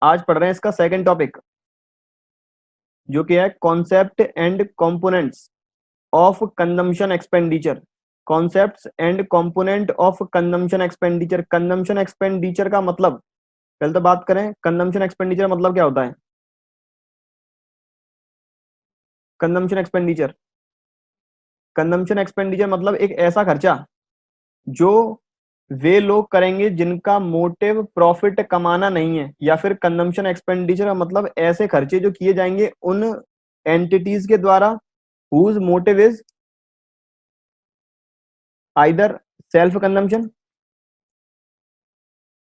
आज पढ़ रहे हैं इसका सेकंड टॉपिक, जो कि है concept and components of consumption expenditure. Concepts and component of consumption expenditure. Consumption expenditure का मतलब, पहले तो बात करें कंजम्पशन एक्सपेंडिचर मतलब क्या होता है। कंजम्पशन एक्सपेंडिचर, कंजम्पशन एक्सपेंडिचर मतलब एक ऐसा खर्चा जो वे लोग करेंगे जिनका मोटिव प्रॉफिट कमाना नहीं है, या फिर कंजम्पशन एक्सपेंडिचर का मतलब ऐसे खर्चे जो किए जाएंगे उन एंटिटीज के द्वारा whose motive is either self consumption,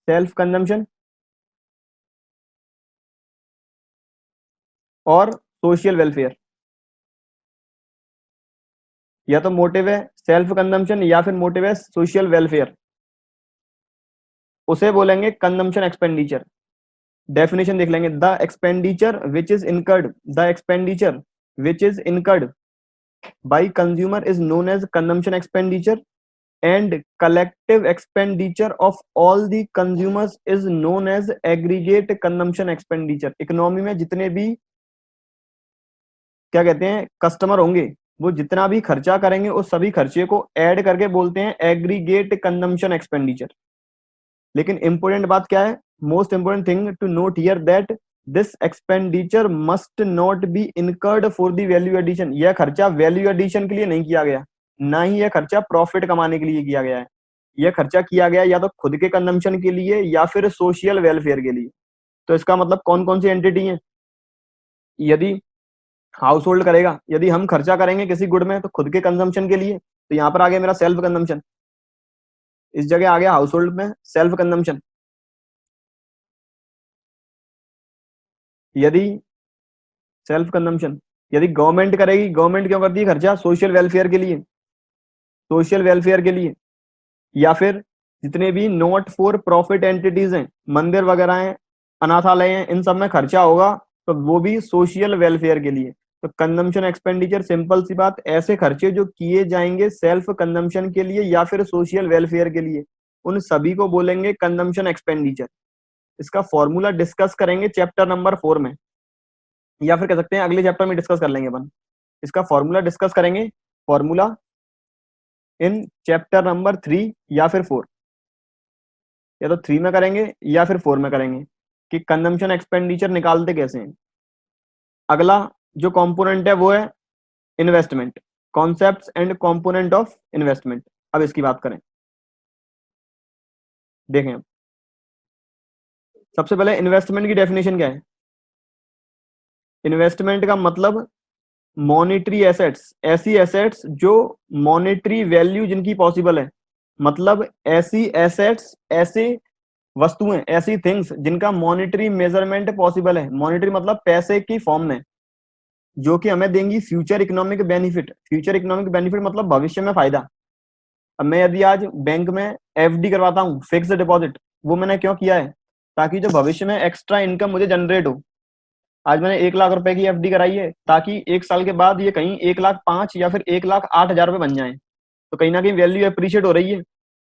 self consumption और सोशल वेलफेयर। या तो मोटिव है सेल्फ कंजम्पशन या फिर मोटिव है सोशल वेलफेयर, उसे बोलेंगे कंजम्पशन एक्सपेंडिचर। डेफिनेशन देख लेंगे, the expenditure which is incurred, the expenditure which is incurred by consumer is known as consumption expenditure, and collective expenditure of all the consumers is known as aggregate consumption expenditure। Economy में जितने भी क्या कहते हैं customer होंगे, वो जितना भी खर्चा करेंगे उस सभी खर्चे को ऐड करके बोलते हैं एग्रीगेट कंजम्पशन एक्सपेंडिचर। लेकिन इंपॉर्टेंट बात क्या है, most important thing to note here that this expenditure must not be incurred for the value addition. यह खर्चा वैल्यू एडिशन के लिए नहीं किया गया, ना ही यह खर्चा प्रॉफिट कमाने के लिए किया गया है। यह खर्चा किया गया या तो खुद के कंजम्पशन के लिए या फिर सोशल वेलफेयर के लिए। तो इसका मतलब कौन कौन सी एंटिटी है, यदि हाउस होल्ड करेगा, यदि हम खर्चा करेंगे किसी गुड में तो खुद के कंजम्पशन के लिए, तो यहाँ पर आ गया मेरा सेल्फ कंजम्पशन, इस जगह आ गया हाउस होल्ड में सेल्फ कंजम्पशन। यदि सेल्फ कंजम्पशन, यदि गवर्नमेंट करेगी, गवर्नमेंट क्यों करती है खर्चा, सोशल वेलफेयर के लिए, सोशल वेलफेयर के लिए। या फिर जितने भी नॉट फॉर प्रॉफिट एंटिटीज हैं, मंदिर वगैरह हैं, अनाथालय हैं, इन सब में खर्चा होगा तो वो भी सोशल वेलफेयर के लिए। तो कंजम्पशन एक्सपेंडिचर सिंपल सी बात, ऐसे खर्चे जो किए जाएंगे सेल्फ कंजम्पशन के लिए या फिर सोशल वेलफेयर के लिए, उन सभी को बोलेंगे कंजम्पशन एक्सपेंडिचर। इसका फॉर्मूला डिस्कस करेंगे चैप्टर नंबर 4 में, या फिर कह सकते हैं अगले चैप्टर में डिस्कस कर लेंगे अपन। इसका फॉर्मूला डिस्कस करेंगे, फॉर्मूला इन चैप्टर नंबर 3 या फिर 4, या तो 3 में करेंगे या फिर 4 में करेंगे कि कंजम्पशन एक्सपेंडिचर निकालते कैसे हैं। अगला जो कंपोनेंट है वो है investment, concepts and component of investment. अब इसकी बात करें, देखें अब सबसे पहले इन्वेस्टमेंट की डेफिनेशन क्या है। इन्वेस्टमेंट का मतलब मॉनेटरी एसेट्स, ऐसी एसेट्स जो मॉनेटरी वैल्यू जिनकी पॉसिबल है, मतलब ऐसी एसेट्स, ऐसे वस्तुएं, ऐसी थिंग्स जिनका मॉनेटरी मेजरमेंट पॉसिबल है। मॉनेटरी मतलब पैसे की फॉर्म में, जो कि हमें देंगी future economic benefit. Future economic benefit मतलब भविष्य में फायदा। अब मैं यदि आज बैंक में एफडी करवाता हूँ, फिक्स डिपॉजिट, वो मैंने क्यों किया है, ताकि जो भविष्य में एक्स्ट्रा इनकम मुझे जनरेट हो। आज मैंने 1 लाख रुपए की एफडी कराई है ताकि 1 साल के बाद ये कहीं 1,05,000 या फिर 1,08,000 रुपए बन जाए, तो कहीं ना कहीं वैल्यू अप्रिशिएट हो रही है।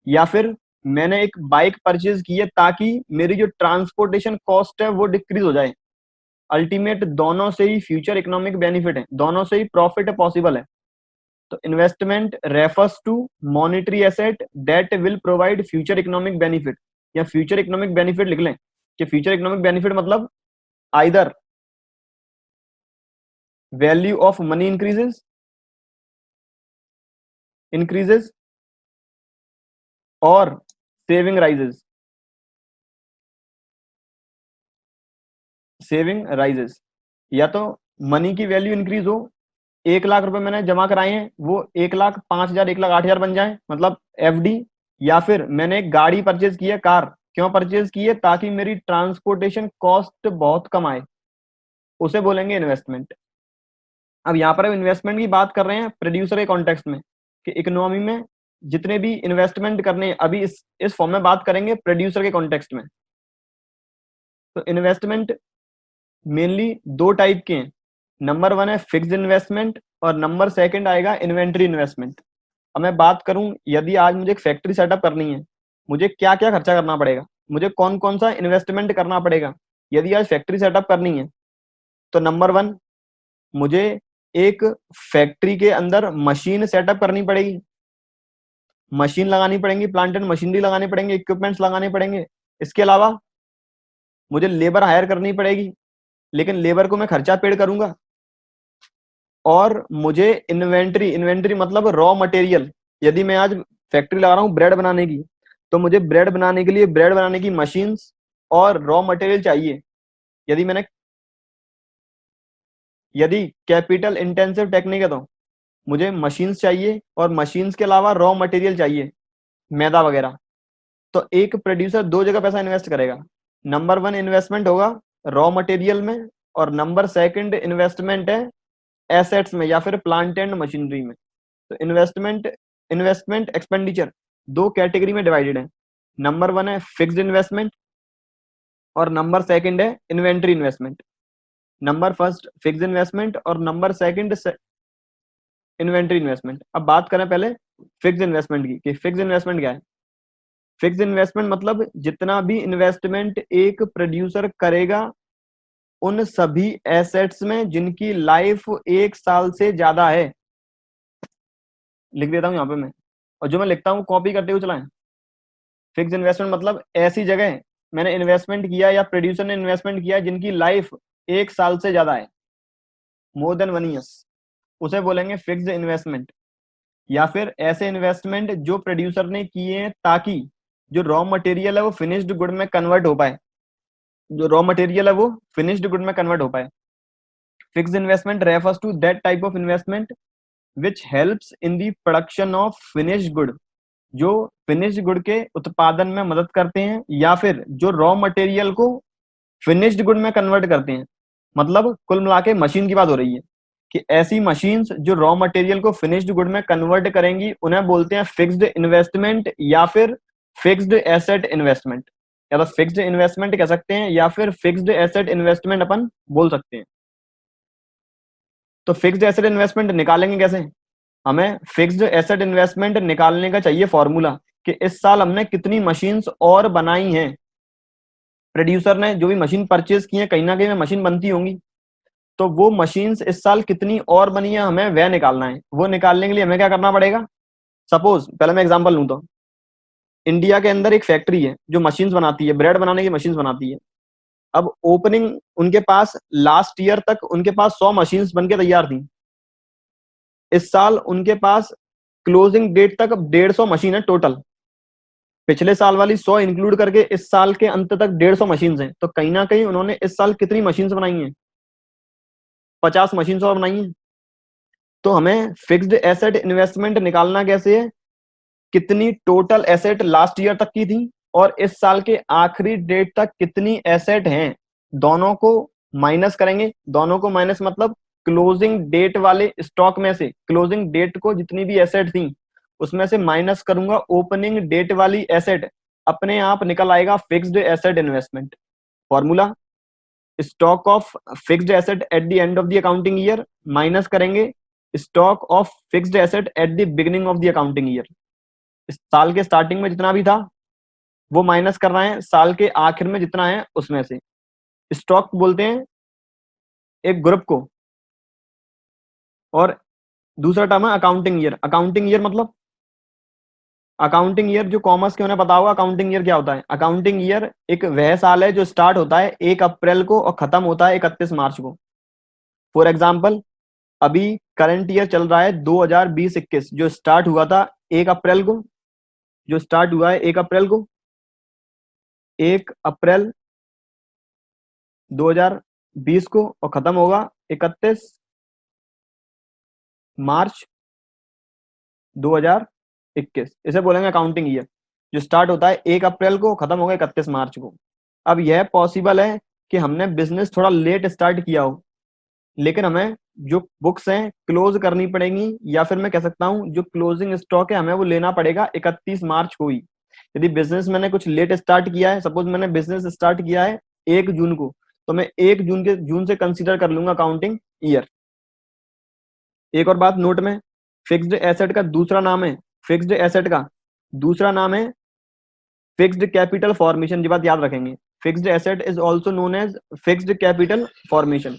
या फिर मैंने एक बाइक परचेज की है ताकि मेरी जो ट्रांसपोर्टेशन कॉस्ट है वो डिक्रीज हो जाए। अल्टीमेट दोनों से ही फ्यूचर इकोनॉमिक बेनिफिट है, दोनों से ही प्रॉफिट पॉसिबल है। तो investment refers to monetary asset that will provide future economic benefit, या फ्यूचर इकोनॉमिक बेनिफिट लिख लें कि फ्यूचर इकोनॉमिक बेनिफिट मतलब either value of money increases और सेविंग राइजेस, सेविंग राइजेस। या तो मनी की वैल्यू इंक्रीज हो, 1 लाख रुपए मैंने जमा कराए हैं वो 1,05,000 1,08,000 बन जाए, मतलब एफडी। या फिर मैंने एक गाड़ी परचेज की है, कार, क्यों परचेज की है, ताकि मेरी ट्रांसपोर्टेशन कॉस्ट बहुत कम आए, उसे बोलेंगे इन्वेस्टमेंट। अब यहाँ पर हम इन्वेस्टमेंट की बात कर रहे हैं प्रोड्यूसर के कॉन्टेक्स्ट में, कि इकोनॉमी में जितने भी इन्वेस्टमेंट करने हैं, अभी इस फॉर्म में बात करेंगे प्रोड्यूसर के कॉन्टेक्स्ट में। तो इन्वेस्टमेंट मेनली 2 टाइप के हैं, नंबर 1 है फिक्स्ड इन्वेस्टमेंट और नंबर 2 आएगा इन्वेंट्री इन्वेस्टमेंट। अब मैं बात करूं, यदि आज मुझे एक फैक्ट्री सेटअप करनी है, मुझे क्या क्या खर्चा करना पड़ेगा, मुझे कौन कौन सा इन्वेस्टमेंट करना पड़ेगा। यदि आज फैक्ट्री सेटअप करनी है तो नंबर 1 मुझे एक फैक्ट्री के अंदर मशीन सेटअप करनी पड़ेगी, मशीन लगानी पड़ेंगी, प्लांट एंड मशीनरी लगाने पड़ेंगे, इक्विपमेंट्स लगाने पड़ेंगे। इसके अलावा मुझे लेबर हायर करनी पड़ेगी, लेकिन लेबर को मैं खर्चा पेड करूंगा। और मुझे इन्वेंट्री, इन्वेंट्री मतलब रॉ मटेरियल, यदि मैं आज फैक्ट्री लगा रहा हूँ ब्रेड बनाने की, तो मुझे ब्रेड बनाने के लिए ब्रेड बनाने की मशीन्स और रॉ मटेरियल चाहिए। यदि कैपिटल इंटेंसिव टेक्निक है तो मुझे मशीन्स चाहिए और मशीन्स के अलावा रॉ मटेरियल चाहिए, मैदा वगैरह। तो एक प्रोड्यूसर दो जगह पैसा इन्वेस्ट करेगा। नंबर 1 इन्वेस्टमेंट होगा रॉ मटेरियल में, और नंबर 2 इन्वेस्टमेंट है एसेट्स में या फिर प्लांट एंड मशीनरी में। तो इन्वेस्टमेंट एक्सपेंडिचर दो कैटेगरी में डिवाइडेड है। नंबर 1 है फिक्स्ड इन्वेस्टमेंट और नंबर 2 है inventory investment. Number first fixed investment और नंबर 2 इन्वेंट्री इन्वेस्टमेंट। अब बात करें पहले फिक्स्ड इन्वेस्टमेंट की कि फिक्स्ड इन्वेस्टमेंट क्या है। फिक्स्ड इन्वेस्टमेंट मतलब जितना भी इन्वेस्टमेंट एक प्रोड्यूसर करेगा उन सभी एसेट्स में जिनकी लाइफ 1 साल से ज्यादा है। लिख देता हूं यहां पे मैं, और जो मैं लिखता हूं कॉपी करते हुए चलाएं। फिक्स्ड इन्वेस्टमेंट मतलब ऐसी जगह मैंने इन्वेस्टमेंट किया या प्रोड्यूसर ने इन्वेस्टमेंट किया जिनकी लाइफ 1 साल से ज्यादा है, मोर देन 1 ईयर, उसे बोलेंगे फिक्स्ड इन्वेस्टमेंट। या फिर ऐसे इन्वेस्टमेंट जो प्रोड्यूसर ने किए हैं ताकि जो रॉ मटेरियल है वो फिनिश्ड गुड में कन्वर्ट हो पाए, जो रॉ मटेरियल है वो फिनिश्ड गुड में कन्वर्ट हो पाए। Fixed investment refers to that type of investment which helps in the production of finished good, जो फिनिश्ड गुड के उत्पादन में मदद करते हैं या फिर जो रॉ मटेरियल को फिनिश्ड गुड में कन्वर्ट करते हैं। मतलब कुल मिला के मशीन की बात हो रही है कि ऐसी मशीन्स जो रॉ मटेरियल को फिनिश्ड गुड में कन्वर्ट करेंगी उन्हें बोलते हैं फिक्स्ड इन्वेस्टमेंट या फिर फिक्स्ड एसेट इन्वेस्टमेंट। या तो फिक्स्ड इन्वेस्टमेंट कह सकते हैं या फिर फिक्स्ड एसेट इन्वेस्टमेंट अपन बोल सकते हैं। तो फिक्स्ड एसेट इन्वेस्टमेंट निकालेंगे कैसे। हमें फिक्स्ड एसेट इन्वेस्टमेंट निकालने का चाहिए फॉर्मूला कि इस साल हमने कितनी मशीन्स और बनाई हैं। प्रोड्यूसर ने जो भी मशीन परचेज की है कहीं ना कहीं मशीन बनती होंगी, तो वो मशीन्स इस साल कितनी और बनी है हमें वह निकालना है। वो निकालने के लिए हमें क्या करना पड़ेगा। सपोज पहले मैं एग्जांपल लूं तो इंडिया के अंदर एक फैक्ट्री है जो मशीन्स बनाती है, ब्रेड बनाने की मशीन्स बनाती है। अब ओपनिंग उनके पास लास्ट ईयर तक उनके पास 100 मशीन्स बनके तैयार थी। इस साल उनके पास क्लोजिंग डेट तक 150 मशीन है टोटल। पिछले साल वाली 100 इंक्लूड करके इस साल के अंत तक 150 मशीन्स हैं। तो कहीं ना कहीं उन्होंने इस साल कितनी मशीन्स बनाई हैं, 50 मशीन्स और बनाई हैं। तो हमें फिक्स्ड एसेट इन्वेस्टमेंट निकालना कैसे है, कितनी टोटल एसेट लास्ट ईयर तक की थी और इस साल के आखिरी डेट तक कितनी एसेट हैं, दोनों को माइनस करेंगे। दोनों को माइनस मतलब क्लोजिंग डेट वाले स्टॉक में से क्लोजिंग डेट को जितनी भी एसेट थी उसमें से माइनस करूंगा ओपनिंग डेट वाली एसेट, अपने आप निकल आएगा fixed asset investment. Formula stock of fixed asset at the end of the accounting year minus करेंगे stock of fixed asset at the beginning of the accounting year. इस साल के स्टार्टिंग में जितना भी था वो माइनस कर रहे हैं साल के आखिर में जितना है उसमें से। स्टॉक बोलते हैं एक ग्रुप को, और दूसरा टर्म है अकाउंटिंग ईयर। अकाउंटिंग ईयर मतलब अकाउंटिंग ईयर जो कॉमर्स के उन्हें पता होगा अकाउंटिंग ईयर क्या होता है। अकाउंटिंग ईयर एक वह साल है जो स्टार्ट होता है 1 अप्रैल को और खत्म होता है 31 मार्च को। फॉर एग्जाम्पल अभी करंट ईयर चल रहा है 2020-21 जो स्टार्ट हुआ था 1 अप्रैल को, जो स्टार्ट हुआ है 1 अप्रैल को, 1 अप्रैल 2020 को और खत्म होगा 31 मार्च 2021। इसे बोलेंगे अकाउंटिंग ईयर, जो स्टार्ट होता है 1 अप्रैल को खत्म होगा 31 मार्च को। अब यह पॉसिबल है कि हमने बिजनेस थोड़ा लेट स्टार्ट किया हो, लेकिन हमें जो बुक्स हैं क्लोज करनी पड़ेंगी, या फिर मैं कह सकता हूं जो क्लोजिंग स्टॉक है हमें वो लेना पड़ेगा 31 मार्च को ही। यदि बिजनेस मैंने कुछ लेट स्टार्ट किया है, सपोज मैंने बिजनेस स्टार्ट किया है 1 जून को, तो मैं 1 जून से कंसीडर कर लूंगा अकाउंटिंग ईयर। एक और बात नोट में, फिक्स्ड एसेट का दूसरा नाम है, फिक्स्ड एसेट का दूसरा नाम है फिक्स्ड कैपिटल फॉर्मेशन। ये बात याद रखेंगे। Fixed asset is also known as fixed capital formation.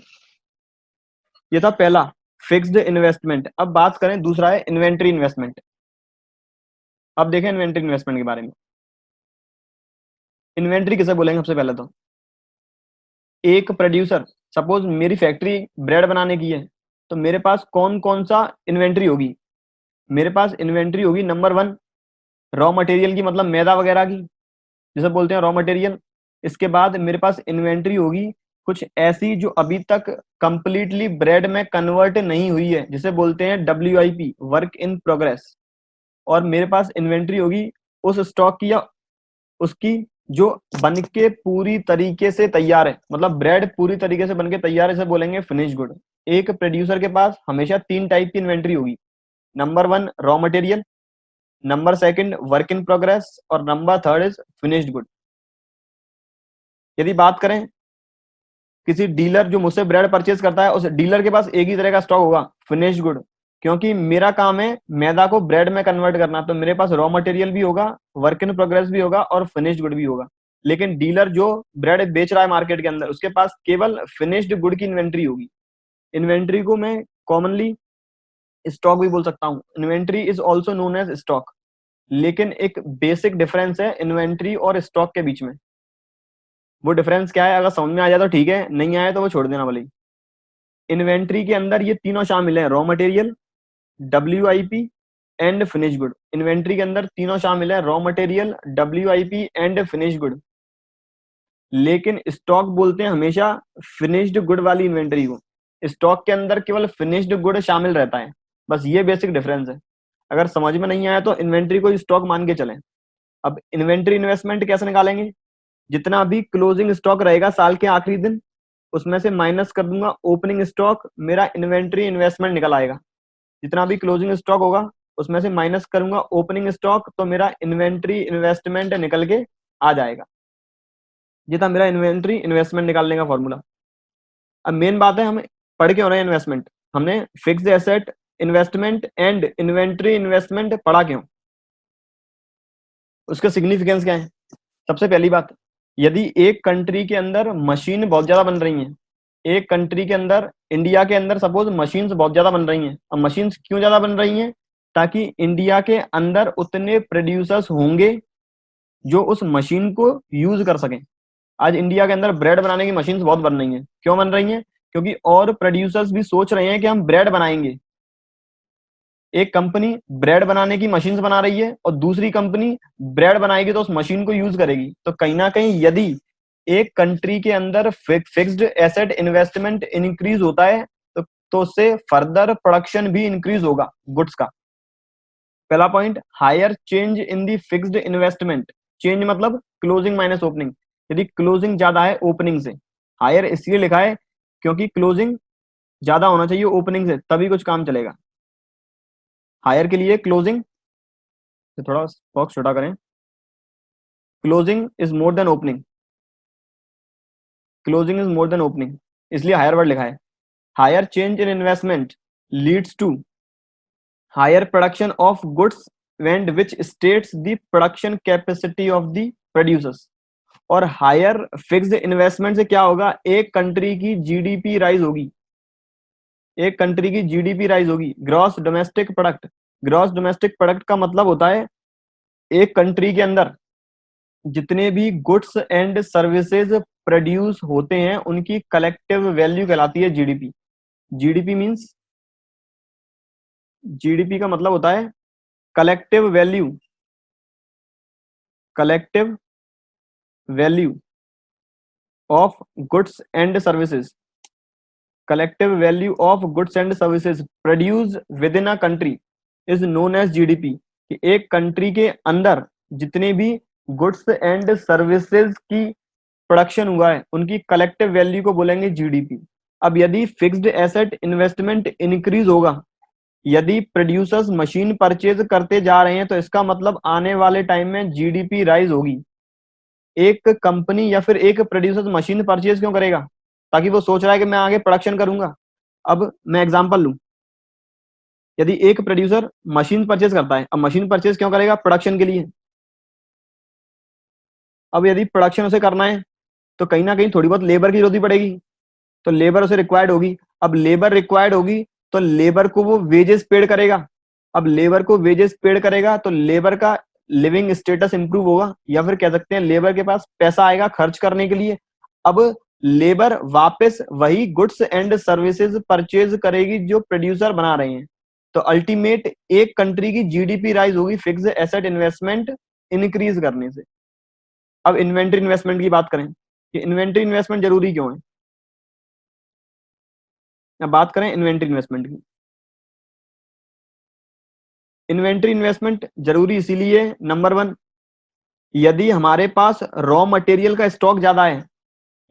ये था पहला, फिक्स्ड इन्वेस्टमेंट। अब बात करें, दूसरा है इन्वेंट्री इन्वेस्टमेंट। अब देखें इन्वेंट्री इन्वेस्टमेंट के बारे में। इन्वेंट्री किसे बोलेंगे? सबसे पहले तो एक प्रोड्यूसर, सपोज मेरी फैक्ट्री ब्रेड बनाने की है, तो मेरे पास कौन कौन सा इन्वेंट्री होगी? मेरे पास इन्वेंट्री होगी नंबर वन, रॉ मटेरियल की, मतलब मैदा वगैरह की, जिसे बोलते हैं रॉ मटेरियल। इसके बाद मेरे पास इन्वेंट्री होगी कुछ ऐसी जो अभी तक कंप्लीटली ब्रेड में कन्वर्ट नहीं हुई है, जिसे बोलते हैं WIP, वर्क इन प्रोग्रेस। और मेरे पास इन्वेंट्री होगी उस स्टॉक की या उसकी जो बन के पूरी तरीके से तैयार है, मतलब ब्रेड पूरी तरीके से बन के तैयार है, इसे बोलेंगे फिनिश गुड। एक प्रोड्यूसर के पास हमेशा तीन टाइप की इन्वेंट्री होगी, number one raw material, number second work in progress, और number third is finished good. यदि बात करें किसी डीलर जो मुझसे ब्रेड परचेज करता है, उस डीलर के पास एक ही तरह का स्टॉक होगा, फिनिश्ड गुड। क्योंकि मेरा काम है मैदा को ब्रेड में कन्वर्ट करना, तो मेरे पास रॉ मटेरियल भी होगा, वर्क इन प्रोग्रेस भी होगा और फिनिश्ड गुड भी होगा। लेकिन डीलर जो ब्रेड बेच रहा है मार्केट के अंदर, उसके पास केवल फिनिश्ड गुड की इन्वेंट्री होगी। इन्वेंट्री को मैं कॉमनली स्टॉक भी बोल सकता हूँ। Inventory is also known as stock. लेकिन एक बेसिक डिफरेंस है इन्वेंट्री और स्टॉक के बीच में। वो डिफरेंस क्या है? अगर समझ में आ जाए तो ठीक है, नहीं आए तो वो छोड़ देना भले। इन्वेंट्री के अंदर ये तीनों शामिल हैं, raw material, WIP and finish good. Inventory के अंदर तीनों शामिल है, raw material, WIP and finish good. लेकिन स्टॉक बोलते हैं हमेशा फिनिश्ड गुड वाली इन्वेंट्री को। स्टॉक के अंदर केवल फिनिश्ड गुड शामिल रहता है, बस ये बेसिक डिफरेंस है। अगर समझ में नहीं आया तो इन्वेंट्री को स्टॉक मान के चलें। अब इन्वेंट्री इन्वेस्टमेंट कैसे निकालेंगे? जितना भी क्लोजिंग स्टॉक रहेगा साल के आखिरी दिन, उसमें से माइनस कर दूंगा ओपनिंग स्टॉक, मेरा इन्वेंट्री इन्वेस्टमेंट निकल आएगा। जितना भी क्लोजिंग स्टॉक होगा उसमें से माइनस करूंगा ओपनिंग स्टॉक, तो मेरा इन्वेंट्री इन्वेस्टमेंट निकल के आ जाएगा। ये था मेरा इन्वेंट्री इन्वेस्टमेंट निकालने का फॉर्मूला। अब मेन बात है, हम पढ़ के हो रहे हैं इन्वेस्टमेंट, हमने fixed asset investment and inventory investment पढ़ा क्यों, उसका सिग्निफिकेंस क्या है? सबसे पहली बात, यदि एक कंट्री के अंदर मशीन बहुत ज्यादा बन रही हैं, एक कंट्री के अंदर, इंडिया के अंदर सपोज मशीन्स बहुत ज्यादा बन रही हैं। अब मशीन्स क्यों ज्यादा बन रही हैं? ताकि इंडिया के अंदर उतने प्रोड्यूसर्स होंगे जो उस मशीन को यूज कर सकें। आज इंडिया के अंदर ब्रेड बनाने की मशीन्स बहुत बन रही हैं। क्यों बन रही हैं? क्योंकि और प्रोड्यूसर्स भी सोच रहे हैं कि हम ब्रेड बनाएंगे। एक कंपनी ब्रेड बनाने की मशीन्स बना रही है और दूसरी कंपनी ब्रेड बनाएगी तो उस मशीन को यूज करेगी। तो कहीं ना कहीं यदि एक कंट्री के अंदर फिक्स्ड एसेट इन्वेस्टमेंट इंक्रीज होता है, तो उससे फर्दर प्रोडक्शन भी इंक्रीज होगा गुड्स का। पहला point, higher change in the fixed investment. Change मतलब क्लोजिंग माइनस ओपनिंग। यदि क्लोजिंग ज्यादा है ओपनिंग से, हायर इसलिए लिखा है क्योंकि क्लोजिंग ज्यादा होना चाहिए ओपनिंग से, तभी कुछ काम चलेगा। हायर के लिए क्लोजिंग, थोड़ा बॉक्स छोटा करें, closing is more than opening, closing is more than opening, इसलिए हायर वर्ड लिखा है। Higher change in investment leads to higher production of goods and which states the production capacity of the producers. और higher fixed investment से क्या होगा? एक country की GDP rise होगी, एक कंट्री की जीडीपी राइज होगी, gross domestic product. Gross domestic product का मतलब होता है एक कंट्री के अंदर जितने भी गुड्स एंड सर्विसेज प्रोड्यूस होते हैं उनकी कलेक्टिव वैल्यू कहलाती है जीडीपी। जीडीपी मींस, जीडीपी का मतलब होता है collective value, collective value of goods and services, collective value of goods and services produce within a country is known as GDP. कि एक कंट्री के अंदर जितने भी गुड्स एंड सर्विसेज की प्रोडक्शन हुआ है उनकी कलेक्टिव वैल्यू को बोलेंगे जीडीपी। अब यदि फिक्स्ड एसेट इन्वेस्टमेंट इंक्रीज होगा, यदि प्रोड्यूसर्स मशीन परचेज करते जा रहे हैं, तो इसका मतलब आने वाले टाइम में जीडीपी राइज होगी। एक कंपनी या फिर एक प्रोड्यूसर मशीन परचेज क्यों करेगा? ताकि वो सोच रहा है कि मैं आगे प्रोडक्शन करूंगा। अब मैं एग्जांपल लूं, यदि एक प्रोड्यूसर मशीन परचेज करता है, अब मशीन परचेज क्यों करेगा? प्रोडक्शन के लिए। अब यदि प्रोडक्शन उसे करना है तो कहीं ना कहीं थोड़ी बहुत लेबर की जरूरत ही पड़ेगी, तो लेबर उसे रिक्वायर्ड होगी। अब लेबर रिक्वायर्ड होगी तो लेबर को वो वेजेस पेड करेगा। अब लेबर को वेजेस पेड करेगा तो लेबर का लिविंग स्टेटस इंप्रूव होगा, या फिर कह सकते हैं लेबर के पास पैसा आएगा खर्च करने के लिए। अब लेबर वापस वही गुड्स एंड सर्विसेज परचेज करेगी जो प्रोड्यूसर बना रहे हैं। तो अल्टीमेट एक कंट्री की जीडीपी राइज होगी फिक्स्ड एसेट इन्वेस्टमेंट इंक्रीज करने से। अब इन्वेंट्री इन्वेस्टमेंट की बात करें कि इन्वेंट्री इन्वेस्टमेंट जरूरी क्यों है। अब बात करें इन्वेंट्री इन्वेस्टमेंट की। इन्वेंट्री इन्वेस्टमेंट जरूरी इसीलिए, नंबर वन, यदि हमारे पास रॉ मटेरियल का स्टॉक ज्यादा है,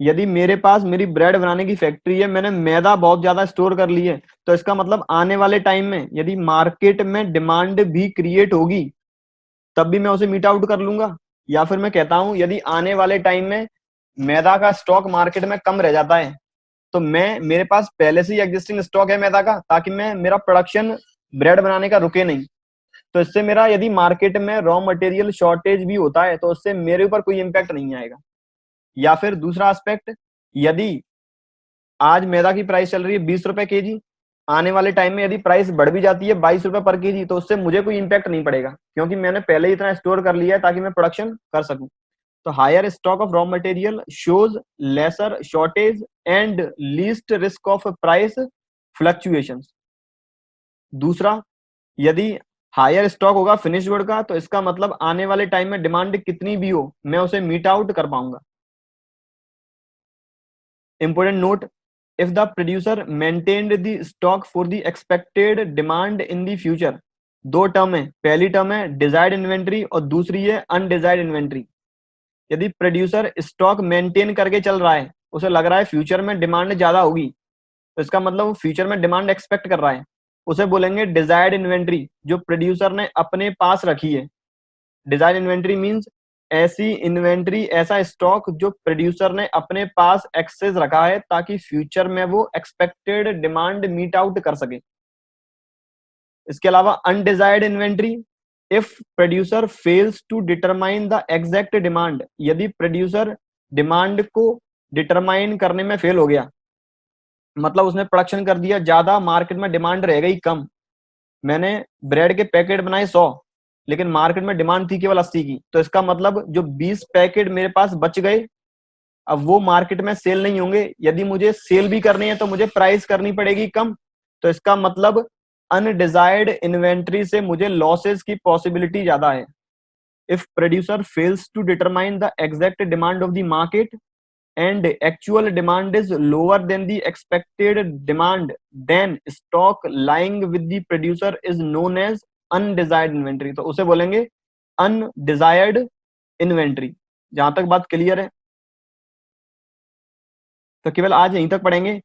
यदि मेरे पास मेरी ब्रेड बनाने की फैक्ट्री है, मैंने मैदा बहुत ज्यादा स्टोर कर ली है, तो इसका मतलब आने वाले टाइम में यदि मार्केट में डिमांड भी क्रिएट होगी तब भी मैं उसे मीट आउट कर लूंगा। या फिर मैं कहता हूं यदि आने वाले टाइम में मैदा का स्टॉक मार्केट में कम रह जाता है तो मैं, मेरे पास पहले से ही एग्जिस्टिंग स्टॉक है मैदा का, ताकि मैं, मेरा प्रोडक्शन ब्रेड बनाने का रुके नहीं। तो इससे मेरा यदि मार्केट में रॉ मटेरियल शॉर्टेज भी होता है तो उससे मेरे ऊपर कोई इंपैक्ट नहीं आएगा। या फिर दूसरा एस्पेक्ट, यदि आज मैदा की प्राइस चल रही है 20 रुपए kg, आने वाले टाइम में यदि प्राइस बढ़ भी जाती है 22 रुपए/kg, तो उससे मुझे कोई इंपैक्ट नहीं पड़ेगा क्योंकि मैंने पहले ही इतना स्टोर कर लिया है ताकि मैं प्रोडक्शन कर सकूं। तो higher stock of raw material shows lesser shortage and least risk of price fluctuations. दूसरा, यदि हायर स्टॉक होगा फिनिश गुड का तो इसका मतलब आने वाले टाइम में डिमांड कितनी भी हो मैं उसे मीट आउट कर पाऊंगा। Important note, if the producer maintained the stock for the expected demand in the future. दो टर्म है, पहली टर्म है डिजायर्ड इन्वेंट्री और दूसरी है अनडिजायर्ड इन्वेंट्री। यदि प्रोड्यूसर स्टॉक मेंटेन करके चल रहा है, उसे लग रहा है फ्यूचर में डिमांड ज्यादा होगी, तो इसका मतलब वो फ्यूचर में डिमांड एक्सपेक्ट कर रहा है, उसे बोलेंगे डिजायर्ड इन्वेंट्री जो प्रोड्यूसर ने अपने पास रखी है। डिजायर्ड इन्वेंट्री मींस ऐसी इन्वेंट्री, ऐसा स्टॉक जो प्रोड्यूसर ने अपने पास एक्सेस रखा है ताकि फ्यूचर में वो एक्सपेक्टेड डिमांड मीट आउट कर सके। इसके अलावा undesired inventory, if producer fails to determine the exact demand. यदि प्रोड्यूसर डिमांड को डिटरमाइन करने में फेल हो गया, मतलब उसने प्रोडक्शन कर दिया ज्यादा, मार्केट में डिमांड रह गई कम, मैंने ब्रेड के पैकेट बनाए 100 लेकिन मार्केट में डिमांड थी केवल 80 की, तो इसका मतलब जो 20 पैकेट मेरे पास बच गए अब वो मार्केट में सेल नहीं होंगे। यदि मुझे सेल भी करनी है तो मुझे प्राइस करनी पड़ेगी कम, तो इसका मतलब अनडिजायर्ड इन्वेंट्री से मुझे लॉसेस की पॉसिबिलिटी ज्यादा है। If producer fails to determine the exact demand of the market and actual demand is lower than the expected demand, then stock lying with the producer is known as undesired inventory। तो उसे बोलेंगे undesired inventory। जहां तक बात clear है तो केवल आज यहीं तक पढ़ेंगे।